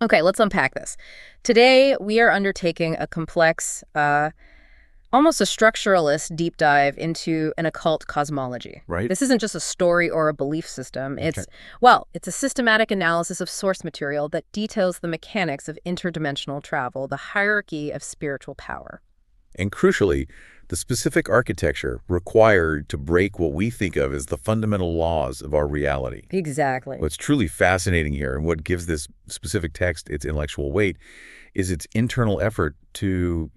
Okay, let's unpack this. Today, we are undertaking a complex, almost a structuralist deep dive into an occult cosmology. Right? This isn't just a story or a belief system. Okay. It's a systematic analysis of source material that details the mechanics of interdimensional travel, the hierarchy of spiritual power. And crucially, the specific architecture required to break what we think of as the fundamental laws of our reality. Exactly. What's truly fascinating here and what gives this specific text its intellectual weight is its internal effort to,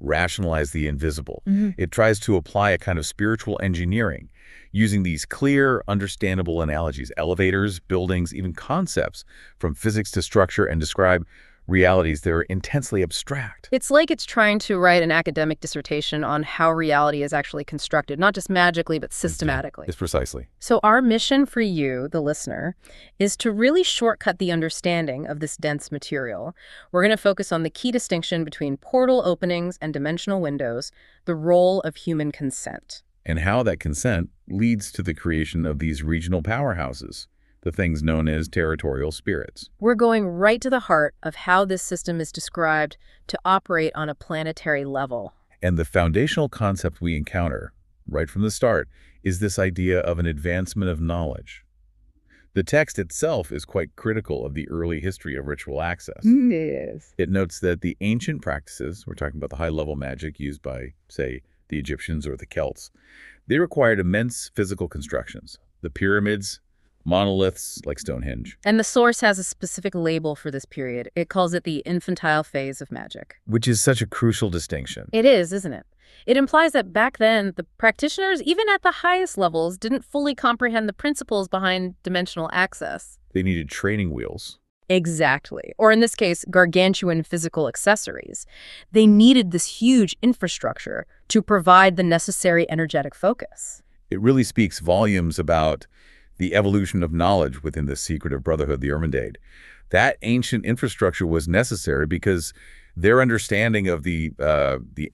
rationalize the invisible. It tries to apply a kind of spiritual engineering using these clear, understandable analogies, elevators, buildings, even concepts from physics to structure, and describe realities that are intensely abstract. It's like it's trying to write an academic dissertation on how reality is actually constructed, not just magically, but systematically. It's precisely. So our mission for you, the listener, is to really shortcut the understanding of this dense material. We're going to focus on the key distinction between portal openings and dimensional windows, the role of human consent. And how that consent leads to the creation of these regional powerhouses, the things known as territorial spirits. We're going right to the heart of how this system is described to operate on a planetary level. And the foundational concept we encounter, right from the start, is this idea of an advancement of knowledge. The text itself is quite critical of the early history of ritual access. It is. It notes that the ancient practices, we're talking about the high-level magic used by, say, the Egyptians or the Celts, they required immense physical constructions. The pyramids, monoliths like Stonehenge. And the source has a specific label for this period. It calls it the infantile phase of magic. Which is such a crucial distinction. It is, isn't it? It implies that back then, the practitioners, even at the highest levels, didn't fully comprehend the principles behind dimensional access. They needed training wheels. Exactly. Or in this case, gargantuan physical accessories. They needed this huge infrastructure to provide the necessary energetic focus. It really speaks volumes about the evolution of knowledge within the secretive brotherhood, the Irmandade. That ancient infrastructure was necessary because their understanding of the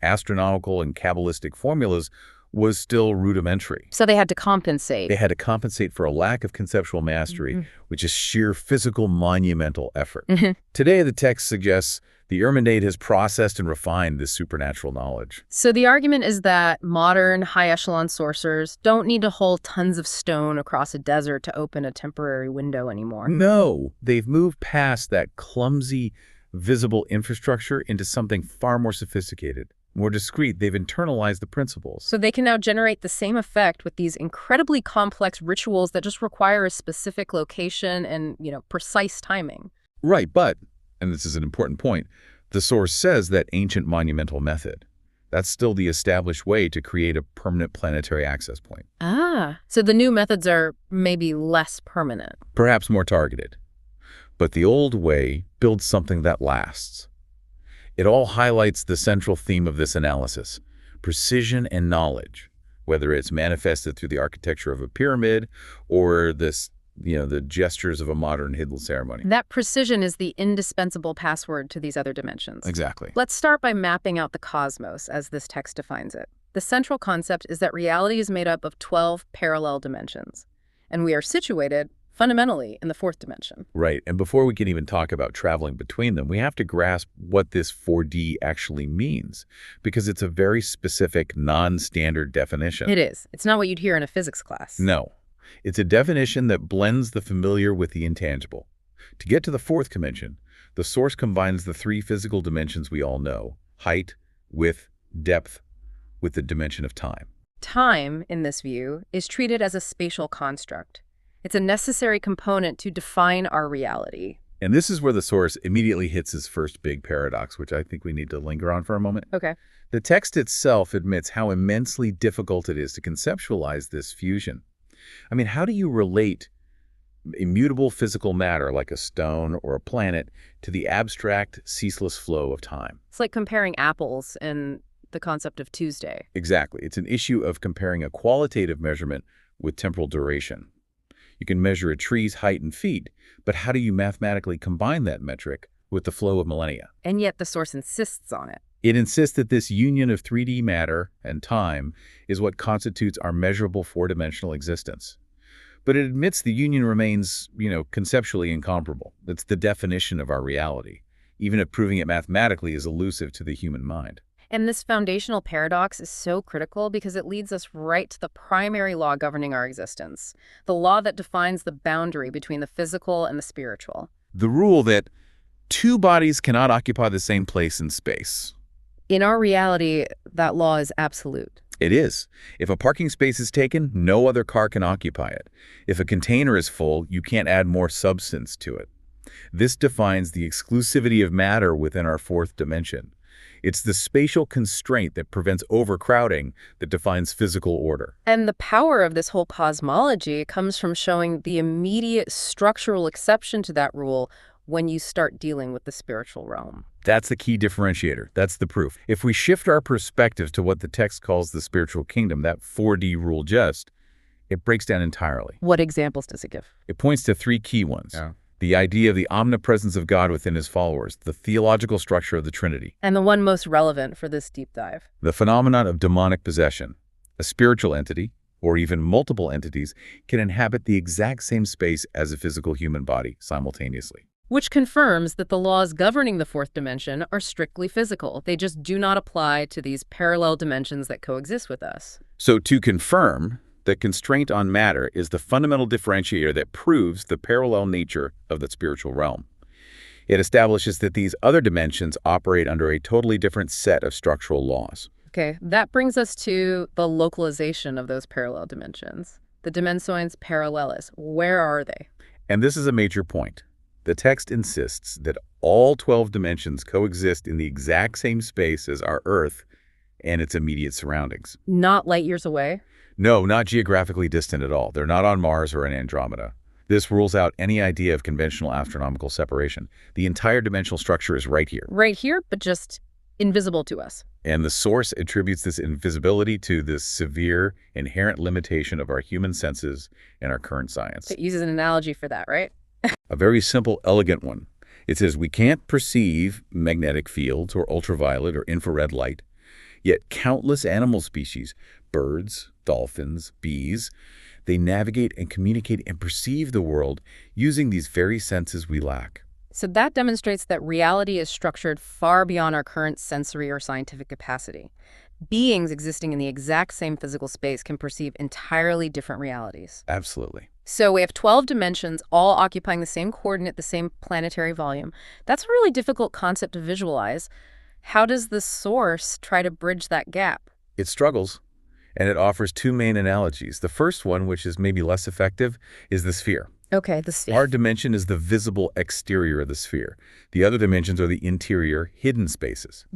astronomical and Kabbalistic formulas was still rudimentary. So they had to compensate. They had to compensate for a lack of conceptual mastery, which is sheer physical monumental effort. Today, the text suggests the Irmandade has processed and refined this supernatural knowledge. So the argument is that modern high-echelon sorcerers don't need to hold tons of stone across a desert to open a temporary window anymore. No, they've moved past that clumsy, visible infrastructure into something far more sophisticated, more discreet. They've internalized the principles. So they can now generate the same effect with these incredibly complex rituals that just require a specific location and, precise timing. Right, but, and this is an important point, the source says that ancient monumental method. That's still the established way to create a permanent planetary access point. So the new methods are maybe less permanent. Perhaps more targeted. But the old way builds something that lasts. It all highlights the central theme of this analysis, precision and knowledge, whether it's manifested through the architecture of a pyramid or the gestures of a modern hidden ceremony. That precision is the indispensable password to these other dimensions. Exactly. Let's start by mapping out the cosmos as this text defines it. The central concept is that reality is made up of 12 parallel dimensions, and we are situated fundamentally in the fourth dimension. Right, and before we can even talk about traveling between them, we have to grasp what this 4D actually means, because it's a very specific, non-standard definition. It is. It's not what you'd hear in a physics class. No. It's a definition that blends the familiar with the intangible. To get to the fourth dimension, the source combines the three physical dimensions we all know, height, width, depth, with the dimension of time. Time, in this view, is treated as a spatial construct. It's a necessary component to define our reality. And this is where the source immediately hits his first big paradox, which I think we need to linger on for a moment. Okay. The text itself admits how immensely difficult it is to conceptualize this fusion. I mean, how do you relate immutable physical matter like a stone or a planet to the abstract, ceaseless flow of time? It's like comparing apples and the concept of Tuesday. Exactly. It's an issue of comparing a qualitative measurement with temporal duration. You can measure a tree's height in feet, but how do you mathematically combine that metric with the flow of millennia? And yet the source insists on it. It insists that this union of 3D matter and time is what constitutes our measurable four-dimensional existence. But it admits the union remains, conceptually incomparable. It's the definition of our reality, even if proving it mathematically is elusive to the human mind. And this foundational paradox is so critical because it leads us right to the primary law governing our existence, the law that defines the boundary between the physical and the spiritual. The rule that two bodies cannot occupy the same place in space. In our reality, that law is absolute. It is. If a parking space is taken, no other car can occupy it. If a container is full, you can't add more substance to it. This defines the exclusivity of matter within our fourth dimension. It's the spatial constraint that prevents overcrowding that defines physical order. And the power of this whole cosmology comes from showing the immediate structural exception to that rule when you start dealing with the spiritual realm. That's the key differentiator. That's the proof. If we shift our perspective to what the text calls the spiritual kingdom, that 4D rule it breaks down entirely. What examples does it give? It points to three key ones. Yeah. The idea of the omnipresence of God within his followers, the theological structure of the Trinity. And the one most relevant for this deep dive. The phenomenon of demonic possession. A spiritual entity, or even multiple entities, can inhabit the exact same space as a physical human body simultaneously. Which confirms that the laws governing the fourth dimension are strictly physical. They just do not apply to these parallel dimensions that coexist with us. So to confirm, the constraint on matter is the fundamental differentiator that proves the parallel nature of the spiritual realm. It establishes that these other dimensions operate under a totally different set of structural laws. Okay, that brings us to the localization of those parallel dimensions. The dimensions parallelis, where are they? And this is a major point. The text insists that all 12 dimensions coexist in the exact same space as our Earth and its immediate surroundings. Not light years away? No, not geographically distant at all. They're not on Mars or in Andromeda. This rules out any idea of conventional astronomical separation. The entire dimensional structure is right here. Right here, but just invisible to us. And the source attributes this invisibility to this severe, inherent limitation of our human senses and our current science. It uses an analogy for that, right? A very simple, elegant one. It says we can't perceive magnetic fields or ultraviolet or infrared light, yet countless animal species, birds, dolphins, bees, they navigate and communicate and perceive the world using these very senses we lack. So that demonstrates that reality is structured far beyond our current sensory or scientific capacity. Beings existing in the exact same physical space can perceive entirely different realities. Absolutely. So we have 12 dimensions, all occupying the same coordinate, the same planetary volume. That's a really difficult concept to visualize. How does the source try to bridge that gap? It struggles, and it offers two main analogies. The first one, which is maybe less effective, is the sphere. Okay, the sphere. Our dimension is the visible exterior of the sphere. The other dimensions are the interior, hidden spaces.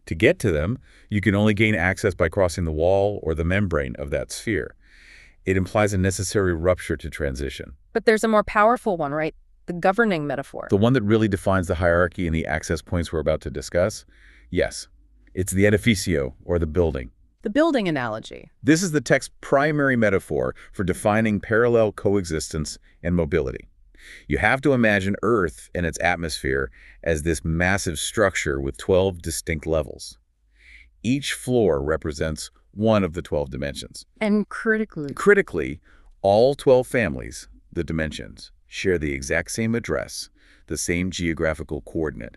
To get to them, you can only gain access by crossing the wall or the membrane of that sphere. It implies a necessary rupture to transition. But there's a more powerful one, right? The governing metaphor. The one that really defines the hierarchy and the access points we're about to discuss? Yes. It's the edificio, or the building. The building analogy. This is the text's primary metaphor for defining parallel coexistence and mobility. You have to imagine Earth and its atmosphere as this massive structure with 12 distinct levels. Each floor represents one of the 12 dimensions. And critically, all 12 families, the dimensions, share the exact same address, the same geographical coordinate.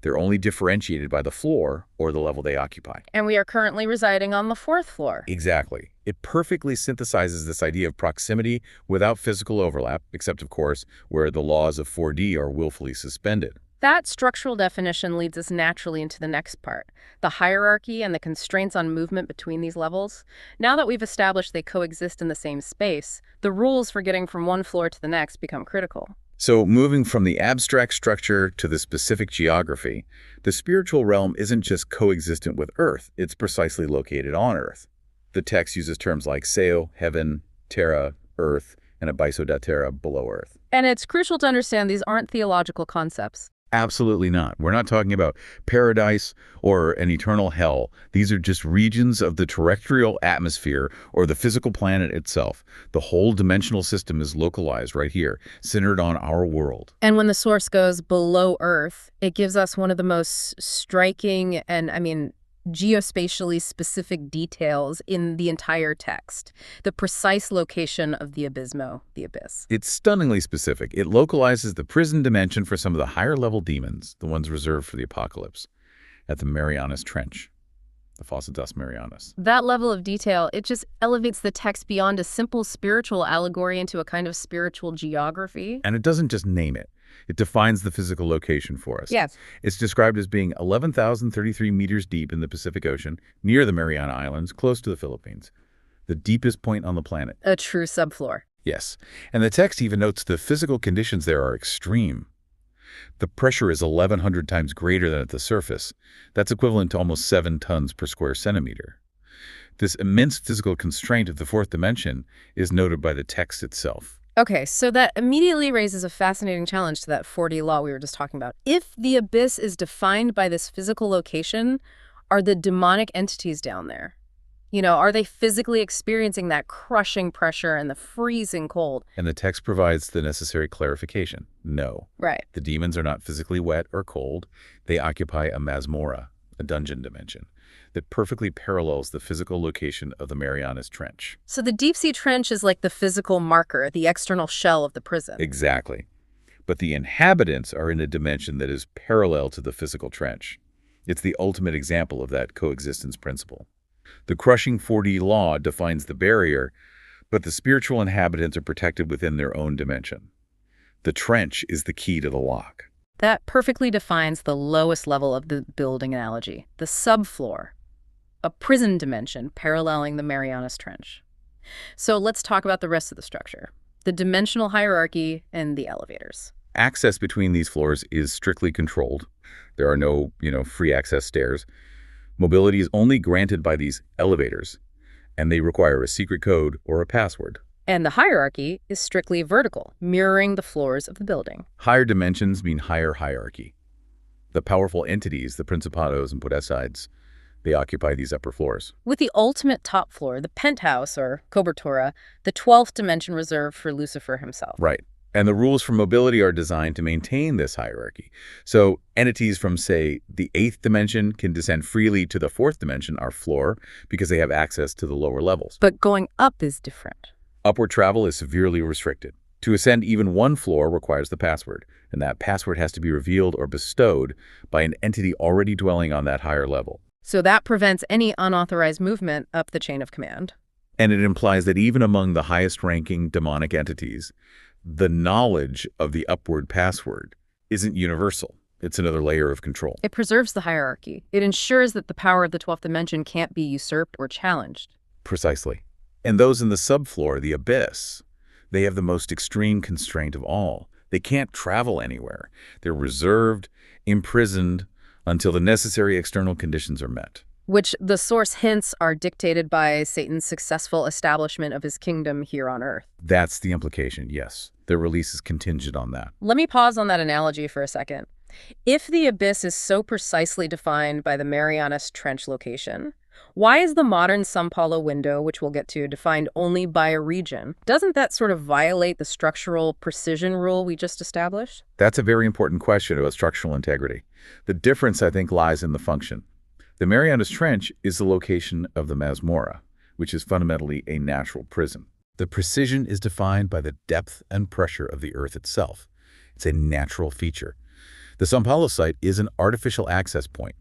They're only differentiated by the floor or the level they occupy. And we are currently residing on the 4th floor. Exactly. It perfectly synthesizes this idea of proximity without physical overlap, except, of course, where the laws of 4D are willfully suspended. That structural definition leads us naturally into the next part, the hierarchy and the constraints on movement between these levels. Now that we've established they coexist in the same space, the rules for getting from one floor to the next become critical. So moving from the abstract structure to the specific geography, the spiritual realm isn't just coexistent with Earth, it's precisely located on Earth. The text uses terms like Seo, heaven, terra, earth, and abysso da terra, below Earth. And it's crucial to understand these aren't theological concepts. Absolutely not. We're not talking about paradise or an eternal hell. These are just regions of the terrestrial atmosphere or the physical planet itself. The whole dimensional system is localized right here, centered on our world. And when the source goes below Earth, it gives us one of the most striking and, geospatially specific details in the entire text. The precise location of the abysmo, the abyss. It's stunningly specific. It localizes the prison dimension for some of the higher-level demons, the ones reserved for the apocalypse, at the Marianas Trench, the Fossa das Marianas. That level of detail, it just elevates the text beyond a simple spiritual allegory into a kind of spiritual geography. And it doesn't just name it. It defines the physical location for us. Yes. It's described as being 11,033 meters deep in the Pacific Ocean, near the Mariana Islands, close to the Philippines, the deepest point on the planet. A true subfloor. Yes. And the text even notes the physical conditions there are extreme. The pressure is 1,100 times greater than at the surface. That's equivalent to almost 7 tons per square centimeter. This immense physical constraint of the fourth dimension is noted by the text itself. Okay, so that immediately raises a fascinating challenge to that 4D law we were just talking about. If the abyss is defined by this physical location, are the demonic entities down there? You know, are they physically experiencing that crushing pressure and the freezing cold? And the text provides the necessary clarification. No. Right. The demons are not physically wet or cold. They occupy a masmorra, a dungeon dimension, that perfectly parallels the physical location of the Marianas Trench. So the deep-sea trench is like the physical marker, the external shell of the prison. Exactly. But the inhabitants are in a dimension that is parallel to the physical trench. It's the ultimate example of that coexistence principle. The crushing 4D law defines the barrier, but the spiritual inhabitants are protected within their own dimension. The trench is the key to the lock. That perfectly defines the lowest level of the building analogy, the subfloor, a prison dimension paralleling the Marianas Trench. So let's talk about the rest of the structure, the dimensional hierarchy and the elevators. Access between these floors is strictly controlled. There are no, free access stairs. Mobility is only granted by these elevators, and they require a secret code or a password. And the hierarchy is strictly vertical, mirroring the floors of the building. Higher dimensions mean higher hierarchy. The powerful entities, the Principados and Podesides, they occupy these upper floors. With the ultimate top floor, the penthouse, or cobertura, the 12th dimension reserved for Lucifer himself. Right. And the rules for mobility are designed to maintain this hierarchy. So entities from, say, the 8th dimension can descend freely to the 4th dimension, our floor, because they have access to the lower levels. But going up is different. Upward travel is severely restricted. To ascend even one floor requires the password, and that password has to be revealed or bestowed by an entity already dwelling on that higher level. So that prevents any unauthorized movement up the chain of command. And it implies that even among the highest-ranking demonic entities, the knowledge of the upward password isn't universal. It's another layer of control. It preserves the hierarchy. It ensures that the power of the 12th dimension can't be usurped or challenged. Precisely. And those in the subfloor, the abyss, they have the most extreme constraint of all. They can't travel anywhere. They're reserved, imprisoned, until the necessary external conditions are met. Which the source hints are dictated by Satan's successful establishment of his kingdom here on Earth. That's the implication, yes. Their release is contingent on that. Let me pause on that analogy for a second. If the abyss is so precisely defined by the Marianas Trench location, why is the modern São Paulo window, which we'll get to, defined only by a region? Doesn't that sort of violate the structural precision rule we just established? That's a very important question about structural integrity. The difference, I think, lies in the function. The Marianas Trench is the location of the masmorra, which is fundamentally a natural prison. The precision is defined by the depth and pressure of the earth itself. It's a natural feature. The São Paulo site is an artificial access point,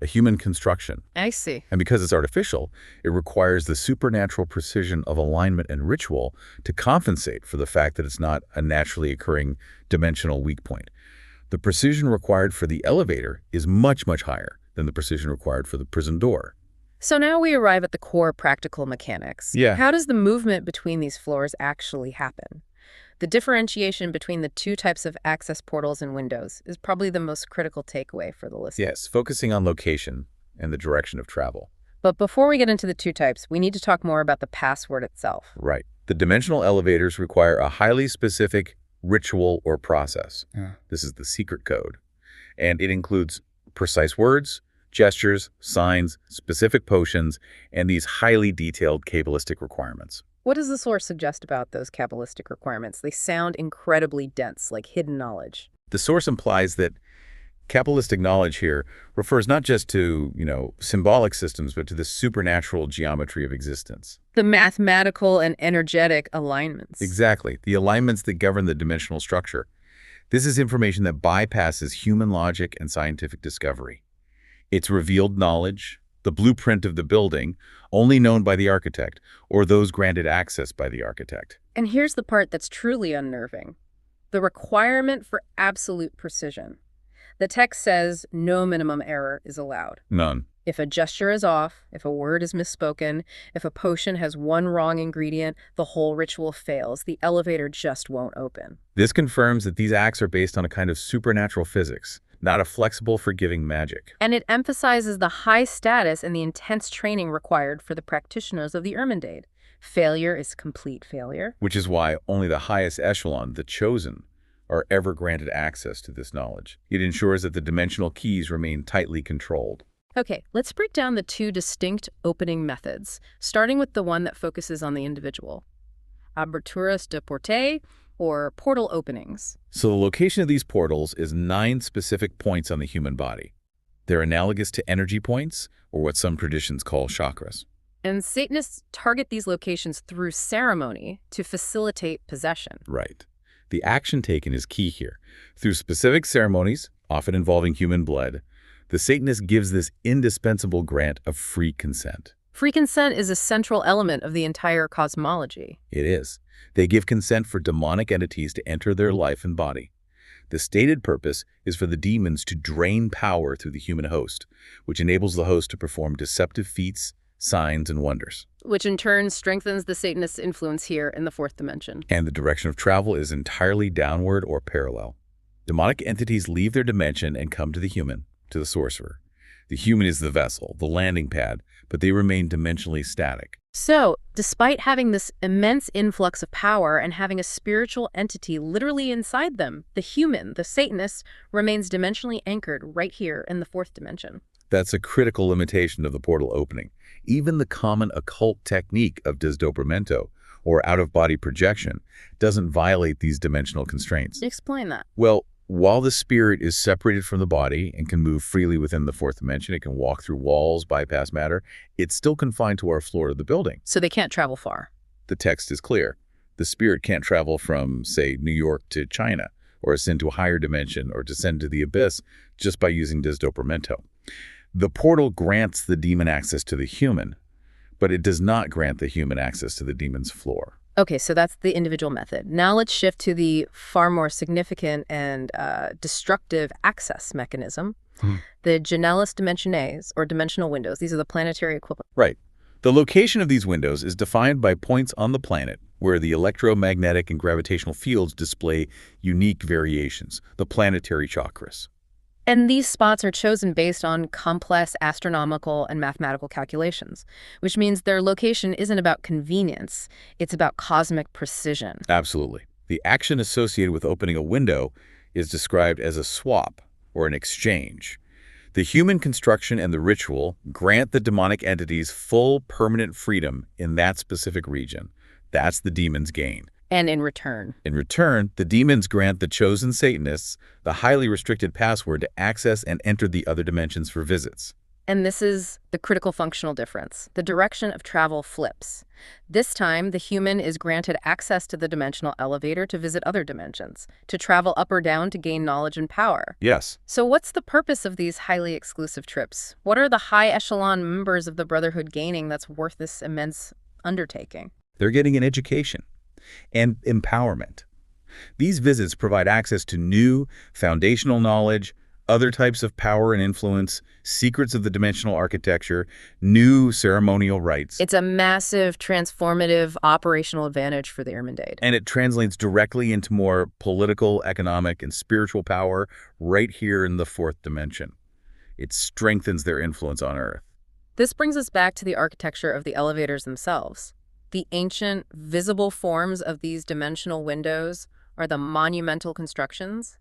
a human construction. I see. And because it's artificial, it requires the supernatural precision of alignment and ritual to compensate for the fact that it's not a naturally occurring dimensional weak point. The precision required for the elevator is much, much higher than the precision required for the prison door. So now we arrive at the core practical mechanics. Yeah. How does the movement between these floors actually happen? The differentiation between the two types of access portals and windows is probably the most critical takeaway for the listener. Yes, focusing on location and the direction of travel. But before we get into the two types, we need to talk more about the password itself. Right. The dimensional elevators require a highly specific ritual or process. Yeah. This is the secret code. And it includes precise words, gestures, signs, specific potions, and these highly detailed Kabbalistic requirements. What does the source suggest about those Kabbalistic requirements? They sound incredibly dense, like hidden knowledge. The source implies that Kabbalistic knowledge here refers not just to, symbolic systems, but to the supernatural geometry of existence. The mathematical and energetic alignments. Exactly. The alignments that govern the dimensional structure. This is information that bypasses human logic and scientific discovery. It's revealed knowledge, the blueprint of the building, only known by the architect, or those granted access by the architect. And here's the part that's truly unnerving. The requirement for absolute precision. The text says no minimum error is allowed. None. If a gesture is off, if a word is misspoken, if a potion has one wrong ingredient, the whole ritual fails. The elevator just won't open. This confirms that these acts are based on a kind of supernatural physics, not a flexible, forgiving magic. And it emphasizes the high status and the intense training required for the practitioners of the Ermendeid. Failure is complete failure. Which is why only the highest echelon, the chosen, are ever granted access to this knowledge. It ensures that the dimensional keys remain tightly controlled. Okay, let's break down the two distinct opening methods, starting with the one that focuses on the individual. Aberturas de porte, or portal openings. So the location of these portals is 9 specific points on the human body. They're analogous to energy points, or what some traditions call chakras. And Satanists target these locations through ceremony to facilitate possession. Right. The action taken is key here. Through specific ceremonies, often involving human blood, the Satanist gives this indispensable grant of free consent. Free consent is a central element of the entire cosmology. It is. They give consent for demonic entities to enter their life and body. The stated purpose is for the demons to drain power through the human host, which enables the host to perform deceptive feats, signs, and wonders. Which in turn strengthens the Satanist's influence here in the fourth dimension. And the direction of travel is entirely downward or parallel. Demonic entities leave their dimension and come to the human, to the sorcerer. The human is the vessel, the landing pad, but they remain dimensionally static. So, despite having this immense influx of power and having a spiritual entity literally inside them, the human, the Satanist, remains dimensionally anchored right here in the fourth dimension. That's a critical limitation of the portal opening. Even the common occult technique of desdobramento, or out-of-body projection, doesn't violate these dimensional constraints. Explain that. Well, while the spirit is separated from the body and can move freely within the fourth dimension, it can walk through walls, bypass matter, it's still confined to our floor of the building. So they can't travel far. The text is clear. The spirit can't travel from, say, New York to China, or ascend to a higher dimension, or descend to the abyss just by using desdobramento. The portal grants the demon access to the human, but it does not grant the human access to the demon's floor. Okay, so that's the individual method. Now let's shift to the far more significant and destructive access mechanism, the Janellus Dimensiones, or dimensional windows. These are the planetary equivalent. Right. The location of these windows is defined by points on the planet where the electromagnetic and gravitational fields display unique variations, the planetary chakras. And these spots are chosen based on complex astronomical and mathematical calculations, which means their location isn't about convenience, it's about cosmic precision. Absolutely. The action associated with opening a window is described as a swap, or an exchange. The human construction and the ritual grant the demonic entities full permanent freedom in that specific region. That's the demon's gain. And in return, the demons grant the chosen Satanists the highly restricted password to access and enter the other dimensions for visits. And this is the critical functional difference. The direction of travel flips. This time, the human is granted access to the dimensional elevator to visit other dimensions, to travel up or down to gain knowledge and power. Yes. So what's the purpose of these highly exclusive trips? What are the high echelon members of the Brotherhood gaining that's worth this immense undertaking? They're getting an education and empowerment. These visits provide access to new, foundational knowledge, other types of power and influence, secrets of the dimensional architecture, new ceremonial rites. It's a massive, transformative, operational advantage for the Ermendeid. And it translates directly into more political, economic, and spiritual power right here in the fourth dimension. It strengthens their influence on Earth. This brings us back to the architecture of the elevators themselves. The ancient, visible forms of these dimensional windows are the monumental constructions,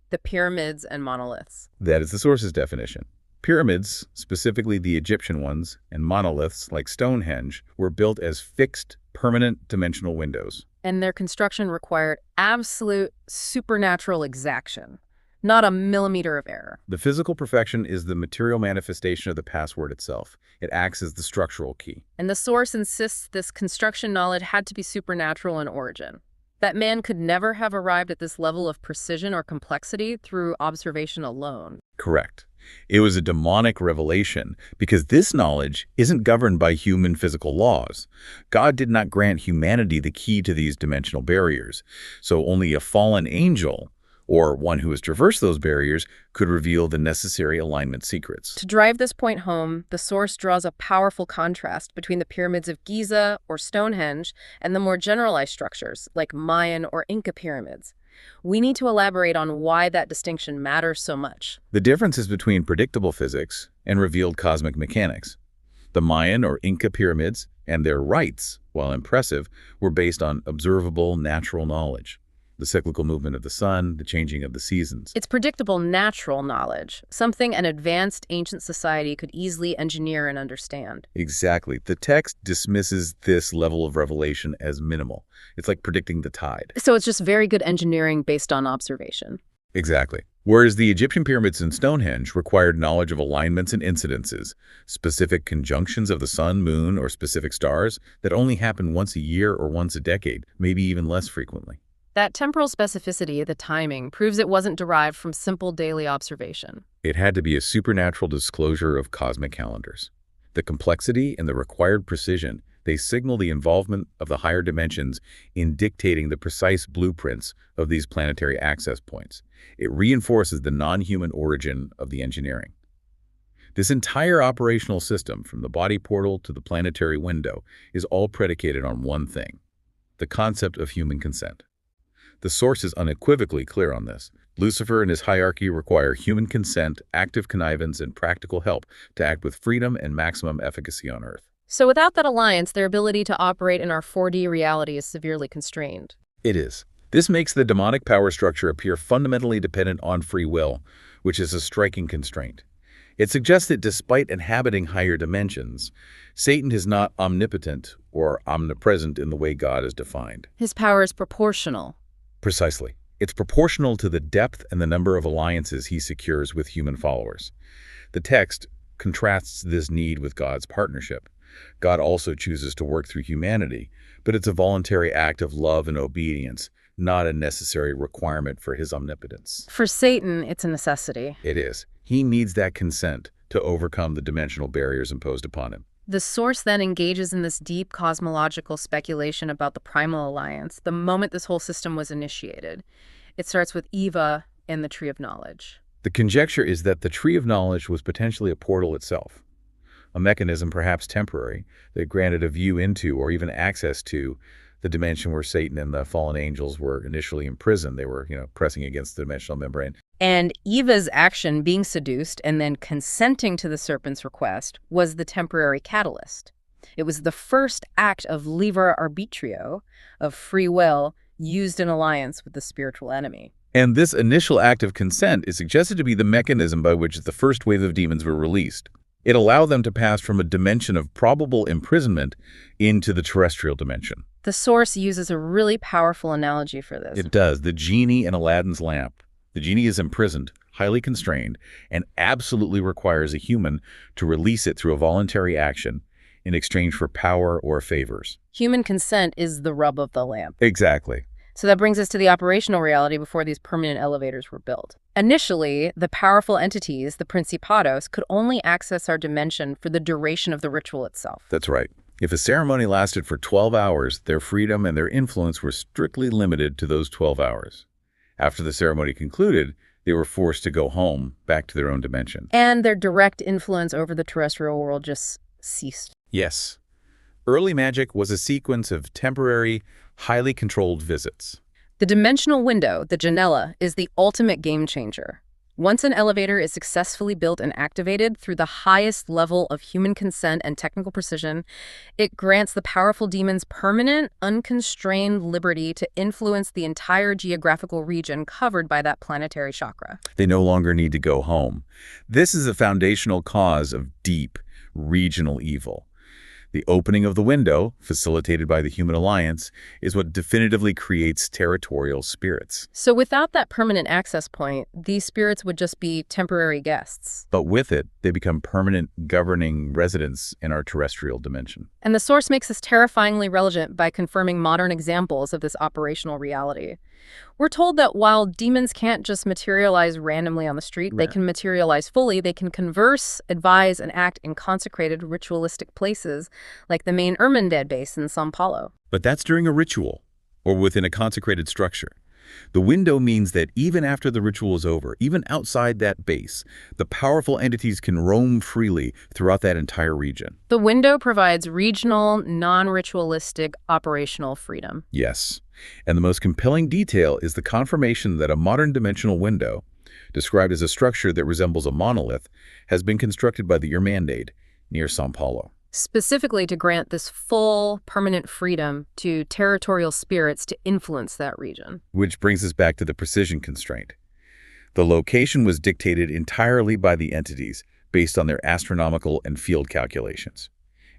the pyramids and monoliths. That is the source's definition. Pyramids, specifically the Egyptian ones, and monoliths like Stonehenge, were built as fixed, permanent dimensional windows. And their construction required absolute supernatural exaction. Not a millimeter of error. The physical perfection is the material manifestation of the password itself. It acts as the structural key. And the source insists this construction knowledge had to be supernatural in origin. That man could never have arrived at this level of precision or complexity through observation alone. Correct. It was a demonic revelation because this knowledge isn't governed by human physical laws. God did not grant humanity the key to these dimensional barriers, so only a fallen angel, or one who has traversed those barriers, could reveal the necessary alignment secrets. To drive this point home, the source draws a powerful contrast between the pyramids of Giza or Stonehenge and the more generalized structures like Mayan or Inca pyramids. We need to elaborate on why that distinction matters so much. The difference is between predictable physics and revealed cosmic mechanics. The Mayan or Inca pyramids and their rites, while impressive, were based on observable natural knowledge. The cyclical movement of the sun, the changing of the seasons. It's predictable natural knowledge, something an advanced ancient society could easily engineer and understand. Exactly. The text dismisses this level of revelation as minimal. It's like predicting the tide. So it's just very good engineering based on observation. Exactly. Whereas the Egyptian pyramids and Stonehenge required knowledge of alignments and incidences, specific conjunctions of the sun, moon, or specific stars that only happen once a year or once a decade, maybe even less frequently. That temporal specificity, the timing, proves it wasn't derived from simple daily observation. It had to be a supernatural disclosure of cosmic calendars. The complexity and the required precision, they signal the involvement of the higher dimensions in dictating the precise blueprints of these planetary access points. It reinforces the non-human origin of the engineering. This entire operational system, from the body portal to the planetary window, is all predicated on one thing: the concept of human consent. The source is unequivocally clear on this. Lucifer and his hierarchy require human consent, active connivance, and practical help to act with freedom and maximum efficacy on Earth. So without that alliance, their ability to operate in our 4D reality is severely constrained. It is. This makes the demonic power structure appear fundamentally dependent on free will, which is a striking constraint. It suggests that despite inhabiting higher dimensions, Satan is not omnipotent or omnipresent in the way God is defined. His power is proportional. Precisely. It's proportional to the depth and the number of alliances he secures with human followers. The text contrasts this need with God's partnership. God also chooses to work through humanity, but it's a voluntary act of love and obedience, not a necessary requirement for his omnipotence. For Satan, it's a necessity. It is. He needs that consent to overcome the dimensional barriers imposed upon him. The source then engages in this deep cosmological speculation about the primal alliance the moment this whole system was initiated. It starts with Eva and the Tree of Knowledge. The conjecture is that the Tree of Knowledge was potentially a portal itself, a mechanism perhaps temporary that granted a view into or even access to the dimension where Satan and the fallen angels were initially imprisoned. They were, pressing against the dimensional membrane. And Eva's action, being seduced and then consenting to the serpent's request, was the temporary catalyst. It was the first act of liber arbitrio, of free will, used in alliance with the spiritual enemy. And this initial act of consent is suggested to be the mechanism by which the first wave of demons were released. It allowed them to pass from a dimension of probable imprisonment into the terrestrial dimension. The source uses a really powerful analogy for this. It does. The genie in Aladdin's lamp. The genie is imprisoned, highly constrained, and absolutely requires a human to release it through a voluntary action in exchange for power or favors. Human consent is the rub of the lamp. Exactly. So that brings us to the operational reality before these permanent elevators were built. Initially, the powerful entities, the Principados, could only access our dimension for the duration of the ritual itself. That's right. If a ceremony lasted for 12 hours, their freedom and their influence were strictly limited to those 12 hours. After the ceremony concluded, they were forced to go home, back to their own dimension. And their direct influence over the terrestrial world just ceased. Yes. Early magic was a sequence of temporary, highly controlled visits. The dimensional window, the Janella, is the ultimate game changer. Once an elevator is successfully built and activated through the highest level of human consent and technical precision, it grants the powerful demons permanent, unconstrained liberty to influence the entire geographical region covered by that planetary chakra. They no longer need to go home. This is a foundational cause of deep, regional evil. The opening of the window, facilitated by the human alliance, is what definitively creates territorial spirits. So without that permanent access point, these spirits would just be temporary guests. But with it, they become permanent governing residents in our terrestrial dimension. And the source makes this terrifyingly relevant by confirming modern examples of this operational reality. We're told that while demons can't just materialize randomly on the street, they can materialize fully. They can converse, advise, and act in consecrated ritualistic places like the main Ermandad base in São Paulo. But that's during a ritual, or within a consecrated structure. The window means that even after the ritual is over, even outside that base, the powerful entities can roam freely throughout that entire region. The window provides regional, non-ritualistic operational freedom. Yes. And the most compelling detail is the confirmation that a modern dimensional window, described as a structure that resembles a monolith, has been constructed by the Irmandade near São Paulo. Specifically to grant this full, permanent freedom to territorial spirits to influence that region. Which brings us back to the precision constraint. The location was dictated entirely by the entities based on their astronomical and field calculations.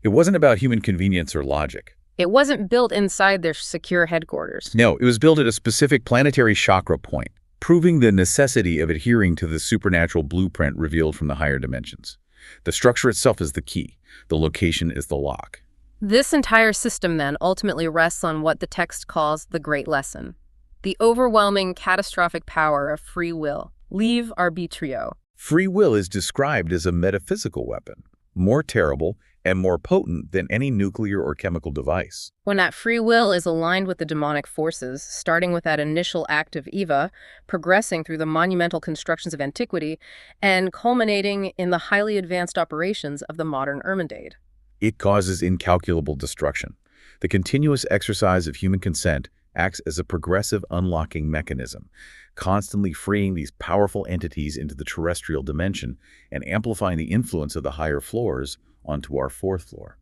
It wasn't about human convenience or logic. It wasn't built inside their secure headquarters. No, it was built at a specific planetary chakra point, proving the necessity of adhering to the supernatural blueprint revealed from the higher dimensions. The structure itself is the key. The location is the lock. This entire system, then, ultimately rests on what the text calls the Great Lesson. The overwhelming, catastrophic power of free will. Libre arbitrio. Free will is described as a metaphysical weapon, more terrible and more potent than any nuclear or chemical device. When that free will is aligned with the demonic forces, starting with that initial act of Eva, progressing through the monumental constructions of antiquity, and culminating in the highly advanced operations of the modern Ermandade. It causes incalculable destruction. The continuous exercise of human consent acts as a progressive unlocking mechanism, constantly freeing these powerful entities into the terrestrial dimension and amplifying the influence of the higher floors onto our fourth floor.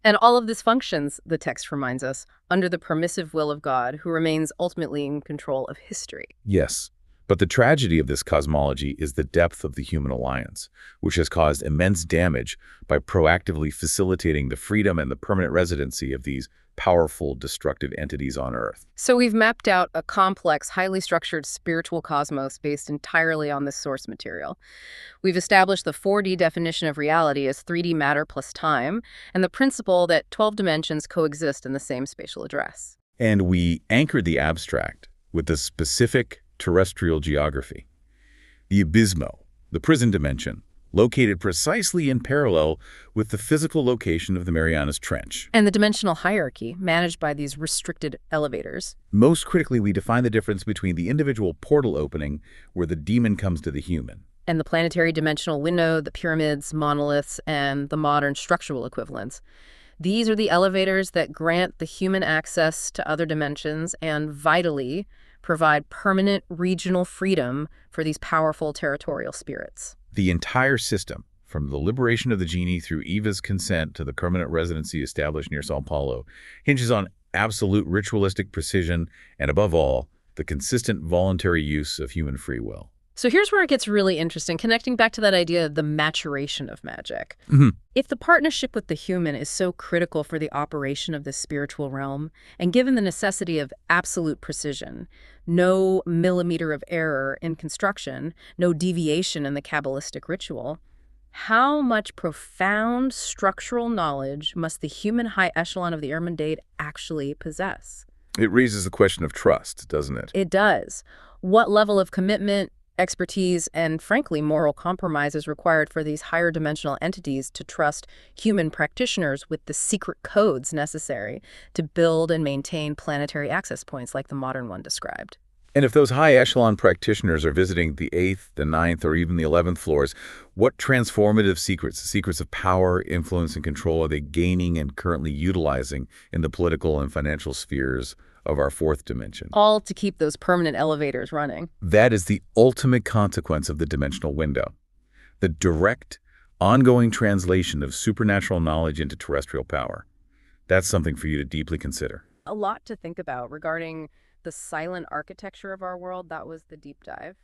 And all of this functions, the text reminds us, under the permissive will of God, who remains ultimately in control of history. Yes, but the tragedy of this cosmology is the depth of the human alliance, which has caused immense damage by proactively facilitating the freedom and the permanent residency of these powerful, destructive entities on Earth. So we've mapped out a complex, highly structured spiritual cosmos based entirely on this source material. We've established the 4D definition of reality as 3D matter plus time, and the principle that 12 dimensions coexist in the same spatial address. And we anchored the abstract with the specific terrestrial geography. The abysmo, the prison dimension, located precisely in parallel with the physical location of the Marianas Trench. And the dimensional hierarchy, managed by these restricted elevators. Most critically, we define the difference between the individual portal opening, where the demon comes to the human, and the planetary dimensional window, the pyramids, monoliths, and the modern structural equivalents. These are the elevators that grant the human access to other dimensions and, vitally, provide permanent regional freedom for these powerful territorial spirits. The entire system, from the liberation of the genie through Eva's consent to the permanent residency established near São Paulo, hinges on absolute ritualistic precision and, above all, the consistent voluntary use of human free will. So here's where it gets really interesting, connecting back to that idea of the maturation of magic. If the partnership with the human is so critical for the operation of this spiritual realm, and given the necessity of absolute precision, no millimeter of error in construction, no deviation in the Kabbalistic ritual, how much profound structural knowledge must the human high echelon of the Ermandade actually possess? It raises the question of trust, doesn't it? It does. What level of commitment, expertise, and frankly, moral compromise is required for these higher dimensional entities to trust human practitioners with the secret codes necessary to build and maintain planetary access points like the modern one described? And if those high echelon practitioners are visiting the 8th, the 9th, or even the 11th floors, what transformative secrets, the secrets of power, influence, and control are they gaining and currently utilizing in the political and financial spheres of our fourth dimension? All to keep those permanent elevators running. That is the ultimate consequence of the dimensional window. The direct, ongoing translation of supernatural knowledge into terrestrial power. That's something for you to deeply consider. A lot to think about regarding the silent architecture of our world. That was the deep dive.